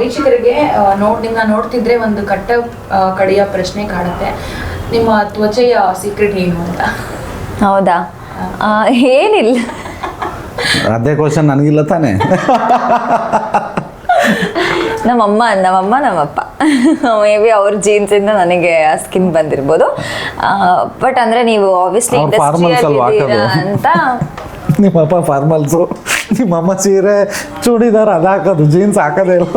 ವೀಕ್ಷಕರಿಗೆ ನಿಮ್ಮನ್ನ ನೋಡ್ತಿದ್ರೆ ಒಂದು ಕಡೆಯ ಪ್ರಶ್ನೆ ಕಾಡುತ್ತೆ, ನಿಮ್ಮ ತ್ವಚೆಯ ಸೀಕ್ರೆಟ್ ಏನು ಅಂತ. ಹೌದಾ? ಏನಿಲ್ಲ. ಅದೇ ಕ್ವಶನ್ ನನಗಿಲ್ಲ ತಾನೇ. ನಮ್ಮಮ್ಮ ನಮ್ಮಪ್ಪ ಮೇ ಬಿ ಅವ್ರ ಜೀನ್ಸಿಂದ ನನಗೆ ಸ್ಕಿನ್ ಬಂದಿರ್ಬೋದು. ಬಟ್ ಅಂದರೆ ನೀವು ಆಬ್ವಿಯಸ್ಲಿ ಅಂತ. ನಿಮ್ಮಪ್ಪ ಫಾರ್ಮಲ್ಸು, ನಿಮ್ಮಮ್ಮ ಸೀರೆ ಚೂಡಿದಾರ್ ಅದು ಹಾಕೋದು, ಜೀನ್ಸ್ ಹಾಕೋದೇ ಇಲ್ಲ.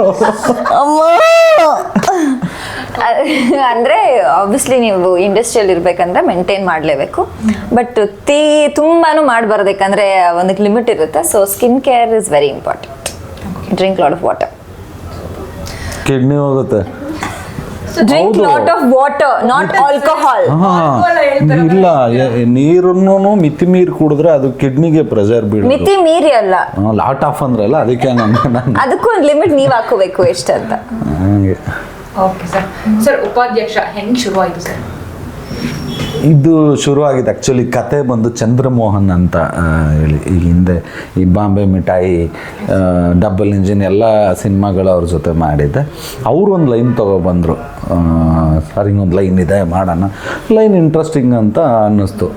ಅಂದರೆ ಆಬ್ವಿಯಸ್ಲಿ ನೀವು ಇಂಡಸ್ಟ್ರಿಯಲ್ ಇರಬೇಕಂದ್ರೆ ಮೇಂಟೈನ್ ಮಾಡಲೇಬೇಕು. ಬಟ್ ತುಂಬಾನು ಮಾಡಬಾರ್ದಕ್ಕಂದ್ರೆ ಒಂದು ಲಿಮಿಟ್ ಇರುತ್ತೆ. So skin care is very important. Drink lot of water. Kidney ಹೋಗುತ್ತೆ. Drink lot of water, not alcohol. ಇಲ್ಲ, ನೀರನ್ನು ಮಿತಿ ಮೀರಿ ಕುಡಿದ್ರೆ ಅದು ಕಿಡ್ನಿಗೆ ಪ್ರೆಷರ್ ಬೀಳುತ್ತೆ. ಮಿತಿ ಮೀರಿ ಅಲ್ಲ, ಲಾಟ್ ಆಫ್ ಅಂದ್ರಲ್ಲ ಅದಕ್ಕೆ ಅದಕ್ಕೂ ಒಂದು ಲಿಮಿಟ್ ನೀವು ಹಾಕೋಬೇಕು ಎಷ್ಟಂತ. ಹಂಗೆ. ಓಕೆ ಸರ್, ಉಪಾಧ್ಯಕ್ಷ ಹೆಂಗ್ ಶುರು ಆಯ್ತು ಸರ್? ಇದು ಶುರುವಾಗಿದ್ದು ಆ್ಯಕ್ಚುಲಿ ಕತೆ ಬಂದು ಚಂದ್ರಮೋಹನ್ ಅಂತ ಹೇಳಿ, ಈ ಹಿಂದೆ ಈ ಬಾಂಬೆ ಮಿಠಾಯಿ, ಡಬಲ್ ಇಂಜಿನ್ ಎಲ್ಲ ಸಿನಿಮಾಗಳು ಅವ್ರ ಜೊತೆ ಮಾಡಿದ್ದೆ. ಅವರು ಒಂದು ಲೈನ್ ತೊಗೊಬಂದರು, ಸರ್ ಹಿಂಗೊಂದು ಲೈನ್ ಇದೆ ಮಾಡೋಣ. ಲೈನ್ ಇಂಟ್ರೆಸ್ಟಿಂಗ್ ಅಂತ ಅನ್ನಿಸ್ತು.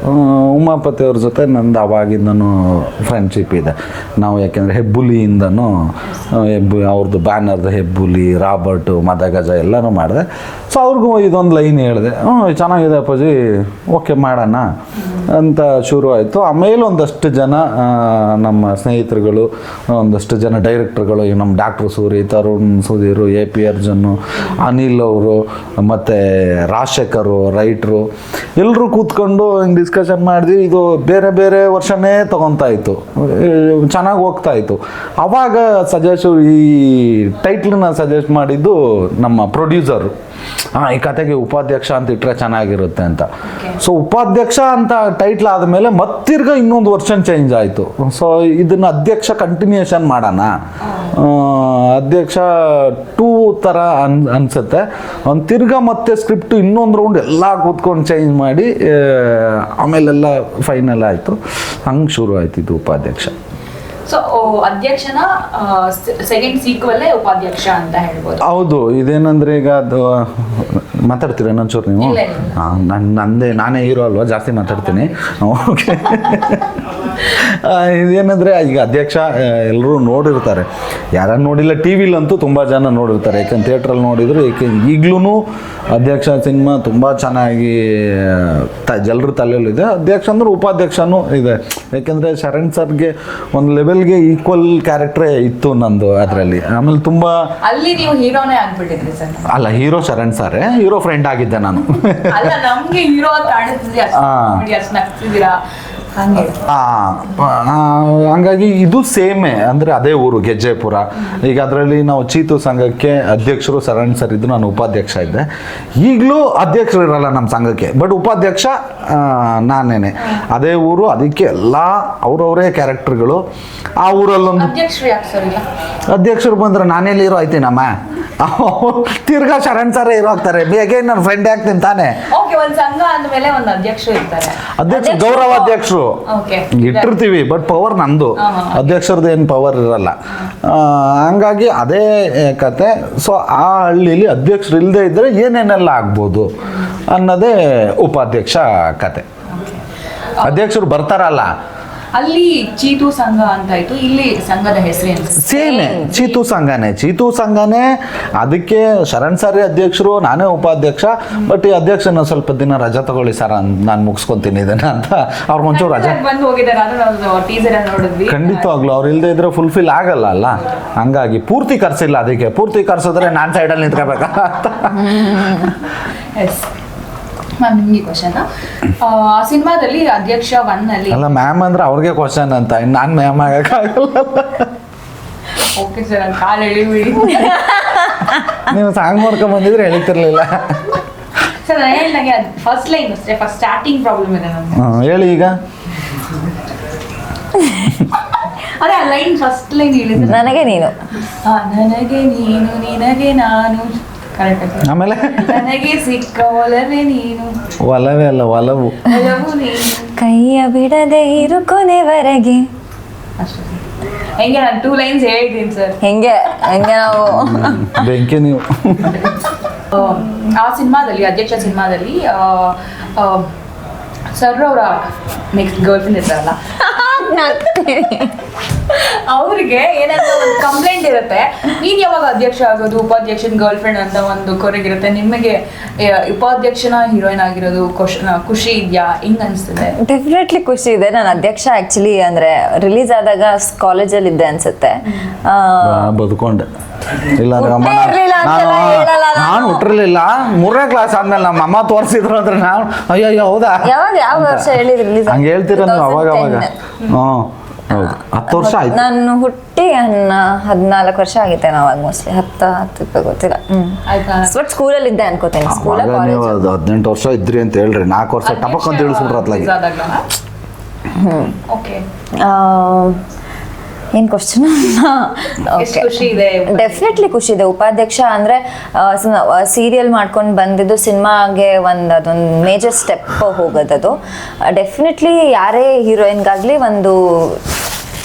ಉಮಾಪತಿ ಅವ್ರ ಜೊತೆ ನಂದು ಅವಾಗಿಂದನೂ ಫ್ರೆಂಡ್ಶಿಪ್ ಇದೆ. ನಾವು ಯಾಕೆಂದರೆ ಹೆಬ್ಬುಲಿಯಿಂದನೂ ಅವ್ರದ್ದು ಬ್ಯಾನರ್ದು ಹೆಬ್ಬುಲಿ, ರಾಬರ್ಟು, ಮದಗಜ ಎಲ್ಲನೂ ಮಾಡಿದೆ. ಸೊ ಅವ್ರಿಗೂ ಇದೊಂದು ಲೈನ್ ಹೇಳಿದೆ, ಚೆನ್ನಾಗಿದೆ ಅಪ್ಪಾಜಿ, ಓಕೆ ಮಾಡೋಣ ಅಂತ ಶುರು ಆಯಿತು. ಆಮೇಲೆ ಒಂದಷ್ಟು ಜನ ನಮ್ಮ ಸ್ನೇಹಿತರುಗಳು, ಒಂದಷ್ಟು ಜನ ಡೈರೆಕ್ಟರ್ಗಳು, ಈಗ ನಮ್ಮ doctor Suri, Tarun Sudheer, A P Arjun, Anil ಅವರು, ಮತ್ತು ರಾಜಶೇಖರು ರೈಟ್ರು, ಎಲ್ಲರೂ ಕೂತ್ಕೊಂಡು ಹಿಂಗೆ ಡಿಸ್ಕಷನ್ ಮಾಡಿದ್ವಿ. ಇದು ಬೇರೆ ಬೇರೆ ವರ್ಷನೇ ತೊಗೊತಾ ಇತ್ತು, ಚೆನ್ನಾಗಿ ಹೋಗ್ತಾ ಇತ್ತು. ಆವಾಗ ಈ ಟೈಟ್ಲನ್ನ ಸಜೆಸ್ಟ್ ಮಾಡಿದ್ದು ನಮ್ಮ ಪ್ರೊಡ್ಯೂಸರು. ಈ ಕತೆಗೆ ಉಪಾಧ್ಯಕ್ಷ ಅಂತ ಇಟ್ಟರೆ ಚೆನ್ನಾಗಿರುತ್ತೆ ಅಂತ. ಸೊ ಉಪಾಧ್ಯಕ್ಷ ಅಂತ ಟೈಟ್ಲ್ ಆದಮೇಲೆ ಮತ್ತಿರ್ಗ ಇನ್ನೊಂದು ವರ್ಷನ್ ಚೇಂಜ್ ಆಯಿತು. ಸೊ ಇದನ್ನು ಅಧ್ಯಕ್ಷ ಕಂಟಿನ್ಯೂಷನ್ ಮಾಡೋಣ, ಅಧ್ಯಕ್ಷ 2 ಥರ ಅನಿಸುತ್ತೆ. ಒಂದು ತಿರ್ಗ ಮತ್ತೆ ಸ್ಕ್ರಿಪ್ಟು ಇನ್ನೊಂದು ರೌಂಡ್ ಎಲ್ಲ ಕೂತ್ಕೊಂಡು ಚೇಂಜ್ ಮಾಡಿ ಆಮೇಲೆಲ್ಲ ಫೈನಲ್ ಆಯಿತು. ಹಂಗೆ ಶುರು ಆಯ್ತು ಇದು ಉಪಾಧ್ಯಕ್ಷ. ಸೊ ಅಧ್ಯಕ್ಷನ ಸೆಕೆಂಡ್ ಸೀಕ್ವಲ್ಲೇ ಉಪಾಧ್ಯಕ್ಷ ಅಂತ ಹೇಳ್ಬೋದು. ಹೌದು. ಇದೇನಂದ್ರೆ ಈಗ ಅದು ಮಾತಾಡ್ತೀರಾ ಇನ್ನೊಂಚೂರು ನೀವು? ನಾನೇ ಹೀರೋ ಅಲ್ವಾ, ಜಾಸ್ತಿ ಮಾತಾಡ್ತೀನಿ. ಓಕೆ. ಇದೇನಂದರೆ ಈಗ ಅಧ್ಯಕ್ಷ ಎಲ್ಲರೂ ನೋಡಿರ್ತಾರೆ, ಯಾರನ್ನು ನೋಡಿಲ್ಲ ಟಿ ವಿಲಂತೂ ತುಂಬ ಜನ ನೋಡಿರ್ತಾರೆ. ಯಾಕಂದ್ರೆ ಥಿಯೇಟ್ರಲ್ಲಿ ನೋಡಿದ್ರು. ಈಗಲೂ ಅಧ್ಯಕ್ಷ ಸಿನಿಮಾ ತುಂಬ ಚೆನ್ನಾಗಿ ಜನರ ತಲೆಯಲ್ಲಿದೆ. ಅಧ್ಯಕ್ಷ ಅಂದ್ರೆ ಉಪಾಧ್ಯಕ್ಷನೂ ಇದೆ. ಯಾಕೆಂದರೆ ಶರಣ್ ಸರ್ಗೆ ಒಂದು ಲೆವೆಲ್ಗೆ ಈಕ್ವಲ್ ಕ್ಯಾರೆಕ್ಟ್ರೇ ಇತ್ತು ನಂದು ಅದರಲ್ಲಿ. ಆಮೇಲೆ ತುಂಬ ಅಲ್ಲಿ ನೀವು ಹೀರೋನೇ ಆಗ್ಬಿಟ್ಟಿದ್ರಿ ಸರ್. ಅಲ್ಲ, ಹೀರೋ ಶರಣ್ ಸಾರೇ, ಹೀರೋ ಫ್ರೆಂಡ್ ಆಗಿದ್ದೆ ನಾನು. ಅಲ್ಲ, ನಮ್ಗೆ ಹೀರೋ ಅಂತ ಹಂಗಾಗಿ ಇದು ಸೇಮೇ, ಅಂದರೆ ಅದೇ ಊರು ಗೆಜ್ಜೆಪುರ. ಈಗ ಅದರಲ್ಲಿ ನಾವು ಚೀತು ಸಂಘಕ್ಕೆ ಅಧ್ಯಕ್ಷರು ಶರಣ್ ಸರ್ ಇದ್ದು, ನಾನು ಉಪಾಧ್ಯಕ್ಷ ಇದ್ದೆ. ಈಗಲೂ ಅಧ್ಯಕ್ಷರು ಇರಲ್ಲ ನಮ್ಮ ಸಂಘಕ್ಕೆ, ಬಟ್ ಉಪಾಧ್ಯಕ್ಷ ನಾನೇನೆ. ಅದೇ ಊರು, ಅದಕ್ಕೆ ಎಲ್ಲ ಅವ್ರವರೇ ಕ್ಯಾರೆಕ್ಟರ್ಗಳು. ಆ ಊರಲ್ಲೊಂದು ಅಧ್ಯಕ್ಷರು ಬಂದ್ರೆ ನಾನೆಲ್ಲಿ ಇರೋ ಆಯ್ತೀನಮ್ಮ, ತಿರ್ಗಾ ಶರಣ್ ಸರ್ ಇರೋ ಆಗ್ತಾರೆ. ಬೇಗ ನನ್ನ ಫ್ರೆಂಡ್ ಆಗ್ತೀನಿ ತಾನೆ. ಅಧ್ಯಕ್ಷ ಗೌರವಾಧ್ಯಕ್ಷರು ಇಟ್ಟಿರ್ತೀವಿ, ಬಟ್ ಪವರ್ ನಂದು, ಅಧ್ಯಕ್ಷರದ್ದು ಏನು ಪವರ್ ಇರಲ್ಲ. ಹಂಗಾಗಿ ಅದೇ ಕತೆ. ಸೊ ಆ ಹಳ್ಳಿಲಿ ಅಧ್ಯಕ್ಷರು ಇಲ್ಲದೆ ಇದ್ದರೆ ಏನೇನೆಲ್ಲ ಆಗ್ಬೋದು ಅನ್ನೋದೇ ಉಪಾಧ್ಯಕ್ಷ ಕತೆ. ಅಧ್ಯಕ್ಷರು ಬರ್ತಾರಲ್ಲ, ಅಲ್ಲಿ ಚೀತು ಸಂಘ ಅಂತ ಇತ್ತು, ಇಲ್ಲಿ ಸಂಘದ ಹೆಸರೇನು? ಸೇಮೇ, ಚೀತು ಸಂಘನೇ. ಅದಕ್ಕೆ ಶರಣ್ ಸರ್ ಅಧ್ಯಕ್ಷರು, ನಾನೇ ಉಪಾಧ್ಯಕ್ಷ. ಬಟ್ ಈ ಅಧ್ಯಕ್ಷನ ಸ್ವಲ್ಪ ದಿನ ರಜಾ ತಗೊಳ್ಳಿ ಸರ್, ನಾನು ಮುಗಿಸ್ಕೊಂತೀನಿ ಇದನ್ನ ಅಂತ ಅವ್ರು ಒಂಚೂರು ರಜಾ ಖಂಡಿತವಾಗ್ಲು ಅವ್ರು ಇಲ್ಲದೆ ಇದ್ರೆ ಫುಲ್ಫಿಲ್ ಆಗಲ್ಲ ಅಲ್ಲ. ಹಂಗಾಗಿ ಪೂರ್ತಿ ಕರ್ಸಿಲ್ಲ. ಅದಕ್ಕೆ ಪೂರ್ತಿ ಕರ್ಸಿದ್ರೆ ನಾನು ಸೈಡಲ್ಲಿ ನಿಂತ್ಕೋಬೇಕಾ ಅಂತ. ಮ್ಯಾಮ್, ನಿಮಗೆ ಕ್ವಶನ್. ಸಿನಿಮಾದಲ್ಲಿ ಅಧ್ಯಕ್ಷ 1 ಅಲ್ಲಿ ಅಲ್ಲ ಮ್ಯಾಮ್ ಅಂದ್ರೆ ಅವ್ರಿಗೆ ಕ್ವಶನ್ ಅಂತ, ನಾನು ಮ್ಯಾಮ್ ಆಗಕ್ಕಾಗಲ್ಲ. ಓಕೆ ಸರ್, ನಾನು ಕಾಲು ಎಳಿಬಿಡಿ. ನೀವು ಸಾಂಗ್ ಮಾಡ್ಕೊಂಡ್ ಬಂದಿದ್ರೆ ಎಳಿತಿರ್ಲಿಲ್ಲ ಸರ್. ನನಗೆ ಫಸ್ಟ್ ಲೈನ್ ಅಷ್ಟೇ, ಫಸ್ಟ್ ಸ್ಟಾರ್ಟಿಂಗ್ ಪ್ರಾಬ್ಲಮ್ ಇದೆ ನಮ್ಗೆ. ಹೇಳಿ ಈಗ. ಅದೇ ಆ ಲೈನ್, ಫಸ್ಟ್ ಲೈನ್ ಹೇಳಿದ್ರೆ ನನಗೆ ನೀನು, ನನಗೆ ನೀನು, ನಿನಗೆ ನಾನು. ಆಮೇಲೆ ನನಗೆ ಸಿಕ್ಕ ಒಲವೇ ನೀನು. ಒಲವೇ ಅಲ್ಲ, ಒಲವು. ಒಲವು ನೀನು. ಕೈಯ ಬಿಡದೆ ಇರು ಕೊನೆವರೆಗೆ. ಹೆಂಗೆ ನಾನು 2 ಲೈನ್ಸ್ ಹೇಳಿದ್ದೀನಿ ಸರ್. ಹೆಂಗೆ ನಾವು ಬೆಂಕಿ ನೀವು. ಆ ಸಿನಿಮಾದಲ್ಲಿ ಅಧ್ಯಕ್ಷ ಸಿನಿಮಾದಲ್ಲಿ ಸರ್ ಅವರ ನೆಕ್ಸ್ಟ್ ಗರ್ಲ್ ಫ್ರೆಂಡ್ ಇರ್ತಾರಲ್ಲ ಅವ್ರಿಗೆ ಏನಾದ್ರು ಒಂದು ಕಂಪ್ಲೇಂಟ್ ಇರುತ್ತೆ, ನೀನ್ ಯಾವಾಗ ಅಧ್ಯಕ್ಷ ಆಗೋದು, ಉಪಾಧ್ಯಕ್ಷನ ಗರ್ಲ್ ಫ್ರೆಂಡ್ ಅಂತ ಒಂದು ಕೊರಗಿರುತ್ತೆ. ನಿಮಗೆ ಉಪಾಧ್ಯಕ್ಷನ ಹೀರೋಯಿನ್ ಆಗಿರೋದು ಖುಷಿ ಇದೆಯಾ? ಹಿಂಗ್ ಅನ್ಸ್ತದೆ? ಡೆಫಿನೆಟ್ಲಿ ಖುಷಿ ಇದೆ. ನಾನು ಅಧ್ಯಕ್ಷ ಆಕ್ಚುಲಿ ಅಂದ್ರೆ ರಿಲೀಸ್ ಆದಾಗ ಕಾಲೇಜಲ್ಲಿ ಇದ್ದೆ ಅನ್ಸುತ್ತೆ. ಬದುಕೊಂಡೆ ಇಲ್ಲಾಂದ್ರೆ ನಾನು ಹುಟ್ಟಿರ್ಲಿಲ್ಲ. 3ನೇ ಕ್ಲಾಸ್ ಆದ್ಮೇಲೆ ನಮ್ಮ ಅಮ್ಮ ತೋರಿಸಿದ್ರು ಅಂದ್ರೆ ನಾವು ಅಯ್ಯೋ ಹೌದಾ ಯಾವ ವರ್ಷ ಹೇಳಿದ್ರಿ ರಿಲೀಸ್? ಹಂಗೆ ಹೇಳ್ತೀರ ನೀವು ಅವಾಗ ಹೌದು 10 ವರ್ಷ ಆಯ್ತು. ನಾನು ಹುಟ್ಟಿ 14 ವರ್ಷ ಆಗಿತ್ತೆ ನಾವು ಮೋಸ್ಟ್ಲಿ 10 ಗೊತ್ತಿಲ್ಲ. ಬಟ್ ಸ್ಕೂಲಲ್ಲಿ ಇದ್ದೆ ಅನ್ಕೋತೇನೆ. ಸ್ಕೂಲ್ ನೀವು 18 ವರ್ಷ ಇದ್ರಿ ಅಂತ ಹೇಳ್ರಿ, 4 ವರ್ಷ ಟಪಕ್ ಅಂತ ತಿಳಿಸ್ಬಿಟ್ರ ಅತ್ಲಾಗಿ. ಏನು ಕ್ವಶನ್? ಡೆಫಿನೆಟ್ಲಿ ಖುಷಿ ಇದೆ. ಉಪಾಧ್ಯಕ್ಷ ಅಂದರೆ ಸೀರಿಯಲ್ ಮಾಡ್ಕೊಂಡು ಬಂದಿದ್ದು ಸಿನಿಮಾಗೆ ಅದೊಂದು ಮೇಜರ್ ಸ್ಟೆಪ್ ಹೋಗೋದದು. ಡೆಫಿನೆಟ್ಲಿ ಯಾರೇ ಹೀರೋಯಿನ್ಗಾಗಲಿ ಒಂದು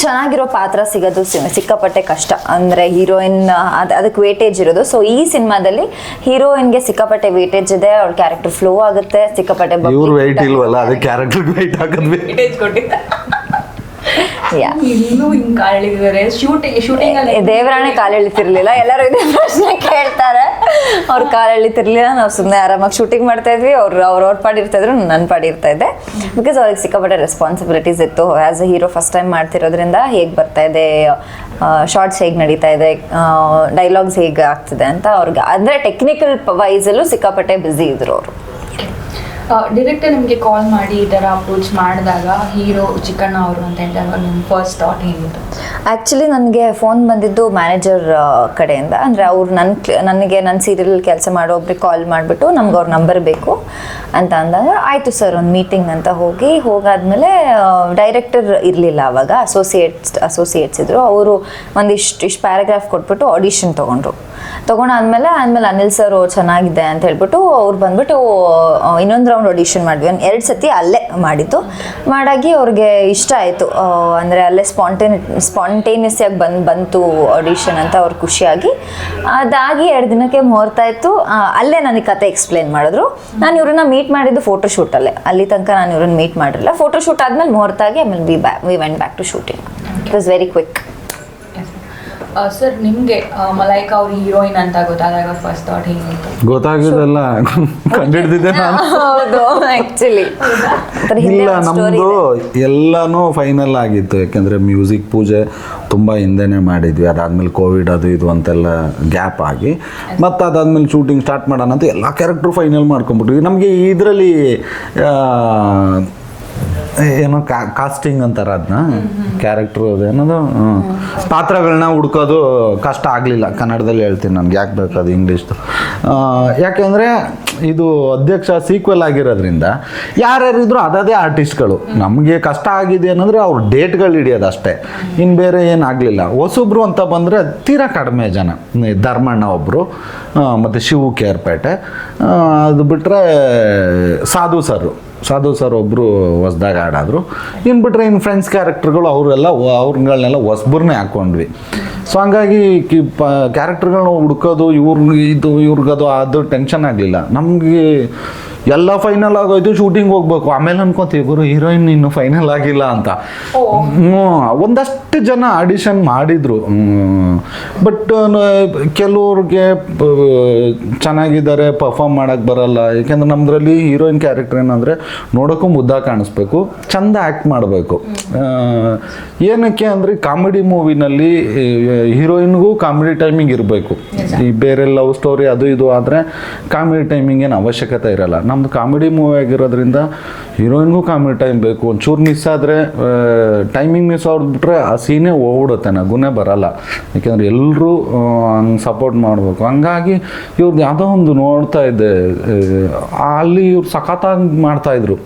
ಚೆನ್ನಾಗಿರೋ ಪಾತ್ರ ಸಿಗೋದು ಸಿಕ್ಕಾಪಟ್ಟೆ ಕಷ್ಟ. ಅಂದರೆ ಹೀರೋಯಿನ್ ಅದಕ್ಕೆ ವೇಟೇಜ್ ಇರೋದು. ಸೊ ಈ ಸಿನಿಮಾದಲ್ಲಿ ಹೀರೋಯಿನ್ಗೆ ಸಿಕ್ಕಾಪಟ್ಟೆ ವೇಟೇಜ್ ಇದೆ. ಅವ್ರ ಕ್ಯಾರೆಕ್ಟರ್ ಫ್ಲೋ ಆಗುತ್ತೆ ಸಿಕ್ಕಾಪಟ್ಟೆ. ಇವ್ರು ವೆಯ್ಟ್ ಇಲ್ವಲ್ಲ, ಅದಕ್ಕೆ ಕ್ಯಾರೆಕ್ಟರ್ ವೆಯ್ಟ್ ಹಾಕೋದು ವೇಟೇಜ್ ಕೊಟ್ಟಿದ್ದ. ದೇವರಾಣೆ ಕಾಲು ಎಳಿತಿರ್ಲಿಲ್ಲ. ಎಲ್ಲರೂ ಇದೇ ಪ್ರಶ್ನೆ ಕೇಳ್ತಾರೆ. ಅವ್ರು ಕಾಲು ಎಳಿತಿರ್ಲಿಲ್ಲ. ನಾವು ಸುಮ್ಮನೆ ಆರಾಮಾಗಿ ಶೂಟಿಂಗ್ ಮಾಡ್ತಾ ಇದ್ವಿ. ಅವ್ರ ಪಾಡಿರ್ತಾ ಇದ್ರು, ನನ್ನ ಪಾಡಿರ್ತಾ ಇದ್ದೆ. ಬಿಕಾಸ್ ಅವ್ರಿಗೆ ಸಿಕ್ಕಾಪಟ್ಟೆ ರೆಸ್ಪಾನ್ಸಿಬಿಲಿಟೀಸ್ ಇತ್ತು. As a hero first time ಮಾಡ್ತಿರೋದ್ರಿಂದ ಹೇಗೆ ಬರ್ತಾ ಇದೆ, ಶಾರ್ಟ್ಸ್ ಹೇಗೆ ನಡೀತಾ ಇದೆ, ಡೈಲಾಗ್ಸ್ ಹೇಗೆ ಆಗ್ತಿದೆ ಅಂತ ಅವ್ರಿಗೆ ಅಂದರೆ ಟೆಕ್ನಿಕಲ್ ವೈಸಲ್ಲೂ ಸಿಕ್ಕಾಪಟ್ಟೆ ಬ್ಯುಸಿ ಇದ್ರು ಅವರು. ಡೈರೆಕ್ಟರ್ ನಿಮಗೆ ಕಾಲ್ ಮಾಡಿ ಈ ಥರ ಅಪ್ರೋಚ್ ಮಾಡಿದಾಗ ಹೀರೋ ಚಿಕ್ಕಣ್ಣ ಅವರು ಅಂತ ಹೇಳಿದಾಗ ನಿಮ್ಮ ಫಸ್ಟ್ ಥಾಟ್ ಏನಿತ್ತು? ಆ್ಯಕ್ಚುಲಿ ನನಗೆ ಫೋನ್ ಬಂದಿದ್ದು ಮ್ಯಾನೇಜರ್ ಕಡೆಯಿಂದ. ಅಂದರೆ ಅವ್ರು ನನಗೆ ನನ್ನ ಸೀರಿಯಲ್ ಕೆಲಸ ಮಾಡೋ ಒಬ್ರಿಗೆ ಕಾಲ್ ಮಾಡಿಬಿಟ್ಟು ನಮ್ಗೆ ಅವ್ರ ನಂಬರ್ ಬೇಕು ಅಂತ ಅಂದಾಗ ಆಯಿತು ಸರ್ ಒಂದು ಮೀಟಿಂಗ್ ಅಂತ ಹೋಗಾದ್ಮೇಲೆ ಡೈರೆಕ್ಟರ್ ಇರಲಿಲ್ಲ ಆವಾಗ, ಅಸೋಸಿಯೇಟ್ಸ್ ಇದ್ದರು. ಅವರು ಒಂದಿಷ್ಟು ಪ್ಯಾರಾಗ್ರಾಫ್ ಕೊಟ್ಬಿಟ್ಟು ಆಡಿಷನ್ ತೊಗೊಂಡಾದ್ಮೇಲೆ ಅನಿಲ್ ಸರ್ ಚೆನ್ನಾಗಿದೆ ಅಂತ ಹೇಳ್ಬಿಟ್ಟು ಅವ್ರು ಬಂದ್ಬಿಟ್ಟು ಇನ್ನೊಂದು ರೌಂಡ್ ಆಡಿಷನ್ ಮಾಡಿದ್ವಿ. 2 ಸತಿ ಅಲ್ಲೇ ಮಾಡಾಗಿ ಅವ್ರಿಗೆ ಇಷ್ಟ ಆಯಿತು. ಅಂದರೆ ಅಲ್ಲೇ ಸ್ಪಾಂಟೇನಿಯಸ್ ಆಗಿ ಬಂತು ಆಡಿಷನ್ ಅಂತ ಅವ್ರು ಖುಷಿಯಾಗಿ ಅದಾಗಿ 2 ದಿನಕ್ಕೆ ಮುಹೂರ್ತ ಇತ್ತು. ಅಲ್ಲೇ ನನಗೆ ಕತೆ ಎಕ್ಸ್ಪ್ಲೇನ್ ಮಾಡಿದ್ರು. ನಾನು ಇವ್ರನ್ನ ಮೀಟ್ ಮಾಡಿದ್ದು ಫೋಟೋಶೂಟಲ್ಲೇ. ಅಲ್ಲಿ ತನಕ ನಾನು ಇವ್ರನ್ನ ಮೀಟ್ ಮಾಡಿರಲಿಲ್ಲ. ಫೋಟೋಶೂಟ್ ಆದಮೇಲೆ ಮುಹೂರ್ತ ಆಗಿ ಆಮೇಲೆ we went back to shooting. It was very quick. Sir ನಿಮಗೆ ಮಲೈಕಾ ಅವ್ರ ಹೀರೋಯಿನ್ ಅಂತ ಗೊತ್ತಾದಾಗ ಫಸ್ಟ್ ಥಾಟ್ ಏನಿತ್ತು? ಗೊತ್ತಾಗಿದ್ದೆಲ್ಲ ಕಂಡಿಡ್ದಿದ್ದೆ ನಾನು. ಹೌದು ಆ್ಯಕ್ಚುಲಿ ಇಲ್ಲ, ನಮ್ಮದು ಎಲ್ಲನೂ ಫೈನಲ್ ಆಗಿತ್ತು. ಯಾಕೆಂದರೆ ಮ್ಯೂಸಿಕ್ ಪೂಜೆ ತುಂಬ ಹಿಂದೆನೇ ಮಾಡಿದ್ವಿ. ಅದಾದಮೇಲೆ ಕೋವಿಡ್ ಅದು ಇದು ಅಂತೆಲ್ಲ ಗ್ಯಾಪ್ ಆಗಿ ಮತ್ತು ಅದಾದಮೇಲೆ ಶೂಟಿಂಗ್ ಸ್ಟಾರ್ಟ್ ಮಾಡೋಣ ಅಂತ ಎಲ್ಲ ಕ್ಯಾರೆಕ್ಟ್ರು ಫೈನಲ್ ಮಾಡ್ಕೊಂಬಿಟ್ವಿ. ನಮಗೆ ಇದರಲ್ಲಿ ಏನೋ ಕಾಸ್ಟಿಂಗ್ ಅಂತಾರ ಅದನ್ನ, ಕ್ಯಾರೆಕ್ಟ್ರು ಅದೇನದು ಪಾತ್ರಗಳನ್ನ ಹುಡ್ಕೋದು ಕಷ್ಟ ಆಗಲಿಲ್ಲ. ಕನ್ನಡದಲ್ಲಿ ಹೇಳ್ತೀನಿ, ನನಗೆ ಯಾಕೆ ಬೇಕದು ಇಂಗ್ಲೀಷ್ದು. ಯಾಕೆಂದರೆ ಇದು ಅಧ್ಯಕ್ಷ ಸೀಕ್ವೆಲ್ ಆಗಿರೋದ್ರಿಂದ ಯಾರ್ಯಾರಿದ್ರು ಅದೇ ಆರ್ಟಿಸ್ಟ್ಗಳು. ನಮಗೆ ಕಷ್ಟ ಆಗಿದೆ ಅನ್ನೋದ್ರೆ ಅವ್ರ ಡೇಟ್ಗಳು ಹಿಡಿಯೋದು ಅಷ್ಟೇ, ಇನ್ನು ಬೇರೆ ಏನಾಗಲಿಲ್ಲ. ಹೊಸೊಬ್ರು ಅಂತ ಬಂದರೆ ತೀರಾ ಕಡಿಮೆ ಜನ. ಧರ್ಮಣ್ಣ ಒಬ್ಬರು, ಮತ್ತು ಶಿವು ಕೇರ್ಪೇಟೆ. ಅದು ಬಿಟ್ಟರೆ ಸಾಧು ಸರ್ ಒಬ್ಬರು ಹೊಸ್ದಾಗ ಆಡಾದರು. ಇನ್ನು ಬಿಟ್ಟರೆ ಇನ್ನು ಫ್ರೆಂಡ್ಸ್ ಕ್ಯಾರೆಕ್ಟರ್ಗಳು ಅವ್ರಗಳನ್ನೆಲ್ಲ ಹೊಸಬ್ರನ್ನೇ ಹಾಕ್ಕೊಂಡ್ವಿ. ಸೊ ಹಂಗಾಗಿ ಕ್ಯಾರೆಕ್ಟರ್ಗಳನ್ನ ಹುಡ್ಕೋದು ಇವ್ರಿಗದು ಅದು ಟೆನ್ಷನ್ ಆಗಲಿಲ್ಲ ನಮಗೆ. ಎಲ್ಲ ಫೈನಲ್ ಆಗೋಯ್ತು, ಶೂಟಿಂಗ್ ಹೋಗ್ಬೇಕು. ಆಮೇಲೆ ಅನ್ಕೋತೀವಿ ಗುರು ಹೀರೋಯಿನ್ ಇನ್ನು ಫೈನಲ್ ಆಗಿಲ್ಲ ಅಂತ. ಒಂದಷ್ಟು ಜನ ಆಡಿಷನ್ ಮಾಡಿದರು. ಬಟ್ ಕೆಲವ್ರಿಗೆ ಚೆನ್ನಾಗಿದ್ದಾರೆ, ಪರ್ಫಾರ್ಮ್ ಮಾಡೋಕ್ಕೆ ಬರಲ್ಲ. ಏಕೆಂದ್ರೆ ನಮ್ಮದ್ರಲ್ಲಿ ಹೀರೋಯಿನ್ ಕ್ಯಾರೆಕ್ಟರ್ ಏನಂದರೆ ನೋಡೋಕ್ಕೂ ಮುದ್ದ ಕಾಣಿಸ್ಬೇಕು, ಚಂದ ಆ್ಯಕ್ಟ್ ಮಾಡಬೇಕು. ಏನಕ್ಕೆ ಅಂದರೆ ಕಾಮಿಡಿ ಮೂವಿನಲ್ಲಿ ಹೀರೋಯಿನ್ಗೂ ಕಾಮಿಡಿ ಟೈಮಿಂಗ್ ಇರಬೇಕು. ಈ ಬೇರೆ ಲವ್ ಸ್ಟೋರಿ ಅದು ಇದು ಆದರೆ ಕಾಮಿಡಿ ಟೈಮಿಂಗ್ ಏನು ಅವಶ್ಯಕತೆ ಇರಲ್ಲ. ನಮ್ಮದು ಕಾಮಿಡಿ ಮೂವಿ ಆಗಿರೋದ್ರಿಂದ ಹೀರೋಯಿನ್ಗೂ ಕಾಮಿಡಿ ಟೈಮ್ ಬೇಕು. ಒಂಚೂರು ಮಿಸ್ ಆದರೆ ಟೈಮಿಂಗ್ ಮಿಸ್ ಆಗಿಬಿಟ್ರೆ ಆ ಸೀನೇ ಹೋಗ್ಬಿಡುತ್ತೆ, ನಗುನೇ ಬರಲ್ಲ. ಯಾಕೆಂದರೆ ಎಲ್ಲರೂ ಹಂಗೆ ಸಪೋರ್ಟ್ ಮಾಡಬೇಕು. ಹಂಗಾಗಿ ಇವ್ರದ್ದು ಯಾವುದೋ ಒಂದು ನೋಡ್ತಾ ಇದ್ದೆ, ಅಲ್ಲಿ ಇವ್ರು ಸಖತ್ತಾಗಿ ಮಾಡ್ತಾಯಿದ್ರು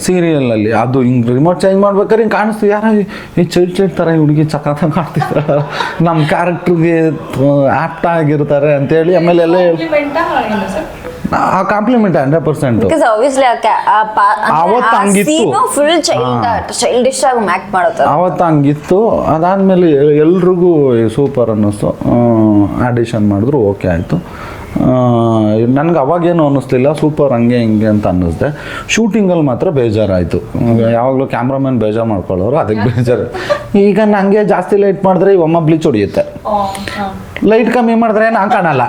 ಸೀರಿಯಲ್ನಲ್ಲಿ. ಅದು ಹಿಂಗೆ ರಿಮೋಟ್ ಚೇಂಜ್ ಮಾಡ್ಬೇಕಾದ್ರೆ ಹಿಂಗೆ ಕಾಣಿಸ್ತು, ಯಾರೋ ಈ ಚೈಲ್ಡ್ ಥರ ಹುಡುಗಿ ಸಖತ್ತಾಗಿ ಮಾಡ್ತಿರ್ತಾರೆ, ನಮ್ಮ ಕ್ಯಾರೆಕ್ಟ್ರಿಗೆ ಆ್ಯಪ್ಟ್ ಆಗಿರ್ತಾರೆ ಅಂತೇಳಿ. ಆಮೇಲೆ ಎಲ್ಲ ಕಾಂಪ್ಲಿಮೆಂಟ್ 100%. ಬಿಕಾಸ್ ಆಬ್ವಿಯಸ್ಲಿ ಅವತ್ತು ಹಂಗಿತ್ತು. ಫುಲ್ ಚೈಲ್ಡಿಶ್ ಆಗಿ ಆಕ್ಟ್ ಮಾಡೋದು. ಆವತ್ತು ಹಂಗಿತ್ತು. ಅದಾದಮೇಲೆ ಎಲ್ರಿಗೂ ಸೂಪರ್ ಅನ್ನಿಸ್ತು. ಆಡಿಷನ್ ಮಾಡಿದ್ರು, ಓಕೆ ಆಯಿತು. ನನಗೆ ಅವಾಗೇನು ಅನ್ನಿಸ್ಲಿಲ್ಲ, ಸೂಪರ್ ಹಂಗೆ ಹಿಂಗೆ ಅಂತ ಅನ್ನಿಸ್ದೆ. ಶೂಟಿಂಗಲ್ಲಿ ಮಾತ್ರ ಬೇಜಾರಾಯಿತು. ಯಾವಾಗಲೂ ಕ್ಯಾಮ್ರಾಮನ್ ಬೇಜಾರು ಮಾಡ್ಕೊಳ್ಳೋರು, ಅದಕ್ಕೆ ಬೇಜಾರು. ಈಗ ನನಗೆ ಜಾಸ್ತಿ ಲೈಟ್ ಮಾಡಿದ್ರೆ ಇವಮ್ಮ ಬ್ಲೀಚ್ ಹೊಡಿಯುತ್ತೆ, ಲೈಟ್ ಕಮ್ಮಿ ಮಾಡಿದ್ರೆ ನಾನು ಕಾಣಲ್ಲ.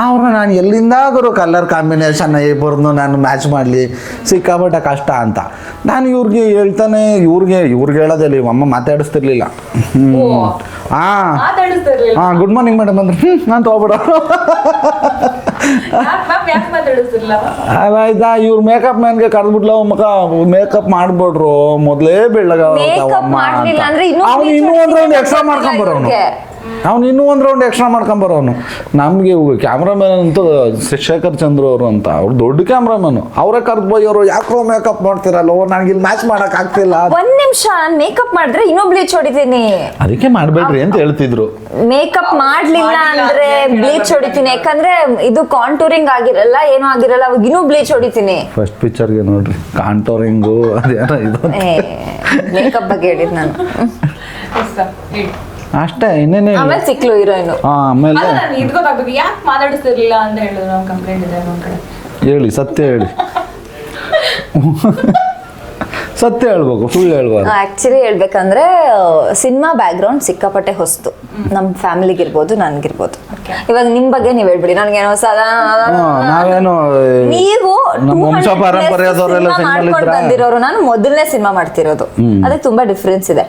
ಅವ್ರು ನಾನು ಎಲ್ಲಿಂದಾದರೂ ಕಲರ್ ಕಾಂಬಿನೇಷನ್ ಇಬ್ಬರನ್ನು ನಾನು ಮ್ಯಾಚ್ ಮಾಡಲಿ, ಸಿಕ್ಕಾಪಟ್ಟೆ ಕಷ್ಟ ಅಂತ ನಾನು ಇವ್ರಿಗೆ ಹೇಳ್ತಾನೆ. ಇವ್ರಿಗೆ ಹೇಳೋದಿಲ್ಲ, ಇವಮ್ಮ ಮಾತಾಡಿಸ್ತಿರ್ಲಿಲ್ಲ. ಹಾಂ ಗುಡ್ ಮಾರ್ನಿಂಗ್ ಮೇಡಮ್ ಅಂದ್ರೆ ನಾನು ತೊಗೊಬಿಡೋ. ಆಯ್ತಾ, ಇವ್ರು ಮೇಕಪ್ ಮ್ಯಾನ್ಗೆ ಕರೆದ್ಬಿಡ್ಲ, ಮೇಕಪ್ ಮಾಡ್ಬಿಡ್ರು, ಮೊದಲೇ ಬೆಳ್ಳಗ ಅವ್ನು ಇನ್ನೂ ಒಂದು ರೌಂಡ್ ಎಕ್ಸ್ಟ್ರಾ ಮಾಡ್ಕೊಂಬರೋನು. ನಮಗೆ ಕ್ಯಾಮ್ರಾಮನ್ ಅಂತೂ ಶೇಖರ್ ಚಂದ್ರ ಅವರು ಅಂತ, ಅವ್ರು ದೊಡ್ಡ ಕ್ಯಾಮ್ರಾಮನ್. ಅವರೇ ಕರೆದು ಬೈಯೋರು, ಯಾಕೋ ಮೇಕಪ್ ಮಾಡ್ತಿರಲ್ಲ, ನನಗೆ ಇಲ್ಲಿ ಮ್ಯಾಚ್ ಮಾಡಕ್ ಆಗ್ತಿಲ್ಲ. ಒಂದ್ ನಿಮಿಷ ಮೇಕಪ್ ಮಾಡಿದ್ರೆ ಇನ್ನೂ ಬ್ಲೀಚ್ ಹೊಡಿತೀನಿ, ಅದಕ್ಕೆ ಮಾಡ್ಬೇಡ್ರಿ ಅಂತ ಹೇಳ್ತಿದ್ರು. ಮೇಕಪ್ ಮಾಡ್ಲಿಲ್ಲ ಅಂದ್ರೆ ಬ್ಲೀಚ್ ಹೊಡಿತೀನಿ, ಯಾಕಂದ್ರೆ ಇದು ಕಾಂಟೂರಿಂಗ್ ಆಗಿರಲ್ಲ, ಏನೂ ಆಗಿರಲ್ಲ, ಅವಾಗ ಇನ್ನೂ ಬ್ಲೀಚ್ ಹೊಡಿತೀನಿ. ಫಸ್ಟ್ ಪಿಕ್ಚರ್ಗೆ ನೋಡ್ರಿ ಕಾಂಟೂರಿಂಗು ಅದೇನೋ ಇದು ಮೇಕಪ್ ಬಗ್ಗೆ ಹೇಳಿದ್ ನಾನು ಅಷ್ಟೇ. ಇನ್ನೇನೆ ಆಮೇಲೆ ಸಿಕ್ಲು ಹೀರೋಯಿನ್. ಆಮೇಲೆ ಯಾಕೆ ಮಾತಾಡಿಸ್ತಿರ್ಲಿಲ್ಲ ಅಂತ ಹೇಳಿದ್ರು, ಕಂಪ್ಲೇಂಟ್ ಇದೆ ಒಂದ್ ಕಡೆ. ಹೇಳಿ, ಸತ್ಯ ಹೇಳಿ. ಸತ್ಯ ಹೇಳ್ಬೇಕು, ಸುಳ್ಳು ಹೇಳ್ಬಾರ್ದು. ಆಕ್ಚುಲಿ ಹೇಳ್ಬೇಕಂದ್ರೆ ಸಿನಿಮಾ ಬ್ಯಾಕ್ ಗ್ರೌಂಡ್ ಸಿಕ್ಕಾಪಟ್ಟೆ ಹೊಸ್ತು, ನಮ್ಮ ಫ್ಯಾಮಿಲಿಗಿರ್ಬೋದು ನನ್ಗಿರ್ಬೋದು. ಇವಾಗ ನಿಮ್ ಬಗ್ಗೆ ನೀವ್ ಹೇಳ್ಬಿಡಿ, ನನ್ಗೇನೋ ನಾವೇನು ನೀವು ನಮ್ಮ ವಂಶ ಪಾರಂಪರ್ಯದವರೆಲ್ಲ ಮಾಡ್ಕೊಂಡು ಬಂದಿರೋರು, ನಾನು ಮೊದಲನೇ ಸಿನಿಮಾ ಮಾಡ್ತಿರೋದು, ಅದಕ್ಕೆ ತುಂಬಾ ಡಿಫ್ರೆನ್ಸ್ ಇದೆ.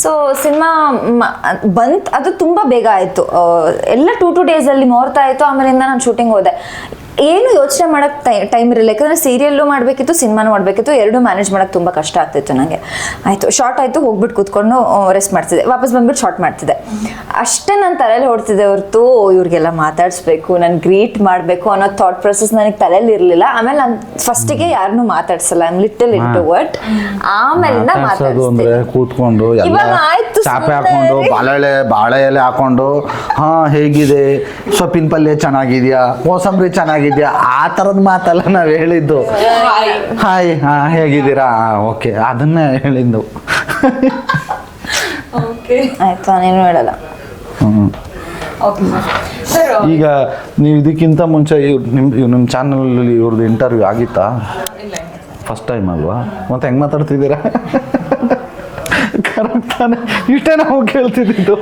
ಸೊ ಸಿನಿಮಾ ಬಂತ್, ಅದು ತುಂಬಾ ಬೇಗ ಆಯ್ತು, ಎಲ್ಲ 2 days ಅಲ್ಲಿ ಮುಹೂರ್ತ ಆಯ್ತು. ಆಮೇಲಿಂದ ನಾನು ಶೂಟಿಂಗ್ ಹೋದೆ. ಏನು ಯೋಚನೆ ಮಾಡಕ್ ಟೈಮ್ ಇರಲಿಲ್ಲ, ಯಾಕಂದ್ರೆ ಸೀರಿಯಲ್ಲು ಮಾಡಬೇಕಿತ್ತು, ಸಿನಿಮಾನು ಮಾಡಬೇಕಿತ್ತು, ಎರಡು ಮ್ಯಾನೇಜ್ ಮಾಡಕ್ಕೆ ತುಂಬ ಕಷ್ಟ ಆಗ್ತಿತ್ತು ನನಗೆ. ಆಯಿತು, ಶಾರ್ಟ್ ಆಯಿತು, ಹೋಗ್ಬಿಟ್ಟು ಕೂತ್ಕೊಂಡು ರೆಸ್ಟ್ ಮಾಡ್ತಿದ್ದೆ, ವಾಪಸ್ ಬಂದ್ಬಿಟ್ಟು ಶಾರ್ಟ್ ಮಾಡ್ತಿದ್ದೆ. ಅಷ್ಟೇ ನನ್ನ ತಲೆಯಲ್ಲಿ ಹೊಡ್ತಿದ್ದೆ ಹೊರತು ಇವ್ರಿಗೆಲ್ಲ ಮಾತಾಡಿಸ್ಬೇಕು, ನಾನು ಗ್ರೀಟ್ ಮಾಡಬೇಕು ಅನ್ನೋ ಥಾಟ್ ಪ್ರೊಸೆಸ್ ನನಗೆ ತಲೆಯಲ್ಲಿ ಇರಲಿಲ್ಲ. ಆಮೇಲೆ ನಾನು ಫಸ್ಟಿಗೆ ಯಾರನ್ನೂ ಮಾತಾಡ್ಸಲ್ಲ, ಐ ಆಮ್ ಲಿಟಲ್ ಇಂಟ್ರೋವರ್ಟ್. ಆಮೇಲಿಂದ ಮಾತಾಡಿಸ್ತೀನಿ. ಕೂತ್ಕೊಂಡು ಇವಾಗ ಆಯ್ತು, ಚಾಪೆ ಹಾಕೊಂಡು ಬಾಳೆ ಎಲೆ ಹಾಕೊಂಡು, ಹಾ ಹೇಗಿದೆ, ಸೊಪ್ಪಿನ ಪಲ್ಯ ಚೆನ್ನಾಗಿದ್ಯಾ, ಕೋಸಂಬರಿ ಚೆನ್ನಾಗಿದೆ, ಆ ತರದ ಮಾತಲ್ಲ ನಾವ್ ಹೇಳಿದ್ದು. ಹಾಯ್, ಹಾ ಹೇಗಿದ್ದೀರಾ, ಓಕೆ, ಅದನ್ನೇ ಹೇಳಿದ್ದು. ಆಯ್ತು, ನೀನು ಹೇಳಲ್ಲ. ಈಗ ನೀವು ಇದಕ್ಕಿಂತ ಮುಂಚೆ ನಿಮ್ಮ ಚಾನಲ್ ಇವ್ರದ್ದು ಇಂಟರ್ವ್ಯೂ ಆಗಿತ್ತಾ? ಫಸ್ಟ್ ಟೈಮ್ ಅಲ್ವಾ? ಮತ್ತೆ ಹೆಂಗ್ ಮಾತಾಡ್ತಿದ್ದೀರಾ? ಕರೆಕ್ಟ್ ತಾನೆ, ಇಷ್ಟೇ ನಾವು ಕೇಳ್ತಿದ್ದು.